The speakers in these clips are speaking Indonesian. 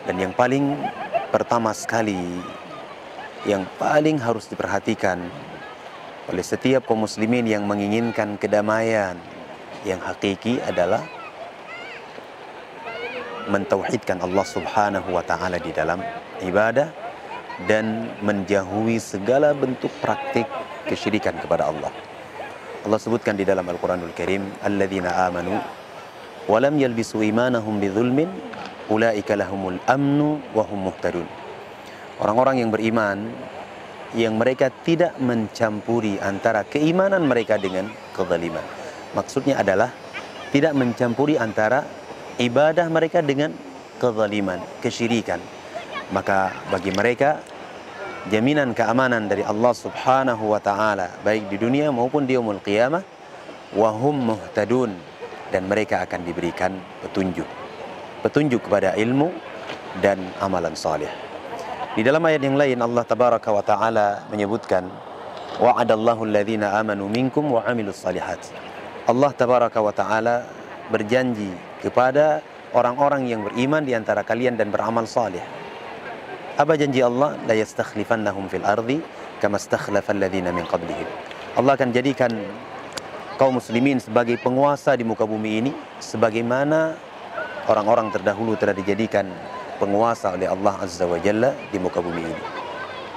Dan yang paling pertama sekali, yang paling harus diperhatikan oleh setiap kaum muslimin yang menginginkan kedamaian yang hakiki adalah mentauhidkan Allah Subhanahu wa Ta'ala di dalam ibadah dan menjauhi segala bentuk praktik kesyirikan kepada Allah. Allah sebutkan di dalam Al-Quranul Karim, alladzina amanu wa lam yalbisu imanahum bidzulmin ulaika lahumul amnu wa hum muhtadun. Orang-orang yang beriman yang mereka tidak mencampuri antara keimanan mereka dengan kezaliman. Maksudnya adalah tidak mencampuri antara ibadah mereka dengan kezaliman, kesyirikan. Maka bagi mereka jaminan keamanan dari Allah Subhanahu wa Ta'ala baik di dunia maupun di yaumul qiyamah, wa hum muhtadun, dan mereka akan diberikan petunjuk kepada ilmu dan amalan saleh. Di dalam ayat yang lain Allah Tabaraka wa Ta'ala menyebutkan wa'adallahu alladhina amanu minkum wa amilus salihat. Allah Tabaraka wa Ta'ala berjanji kepada orang-orang yang beriman di antara kalian dan beramal saleh. Apa janji Allah? La yastakhlifannahum fil ardi kama stakhlafal ladzina min qablihim. Allah akan jadikan kaum muslimin sebagai penguasa di muka bumi ini sebagaimana orang-orang terdahulu telah dijadikan penguasa oleh Allah Azza wa Jalla di muka bumi ini.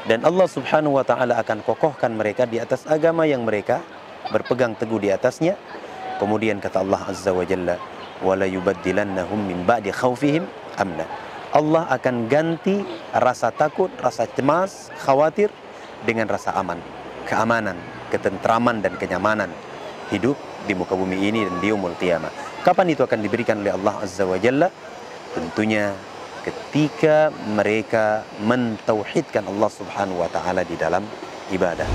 Dan Allah Subhanahu wa Ta'ala akan kokohkan mereka di atas agama yang mereka berpegang teguh di atasnya. Kemudian kata Allah Azza wa Jalla, wala yubaddilannahum min ba'di khawfihim amna. Allah akan ganti rasa takut, rasa cemas, khawatir dengan rasa aman, keamanan, ketentraman dan kenyamanan hidup di muka bumi ini dan di yaumul qiyamah. Kapan itu akan diberikan oleh Allah Azza wa Jalla? Tentunya ketika mereka mentauhidkan Allah Subhanahu wa Ta'ala di dalam ibadah.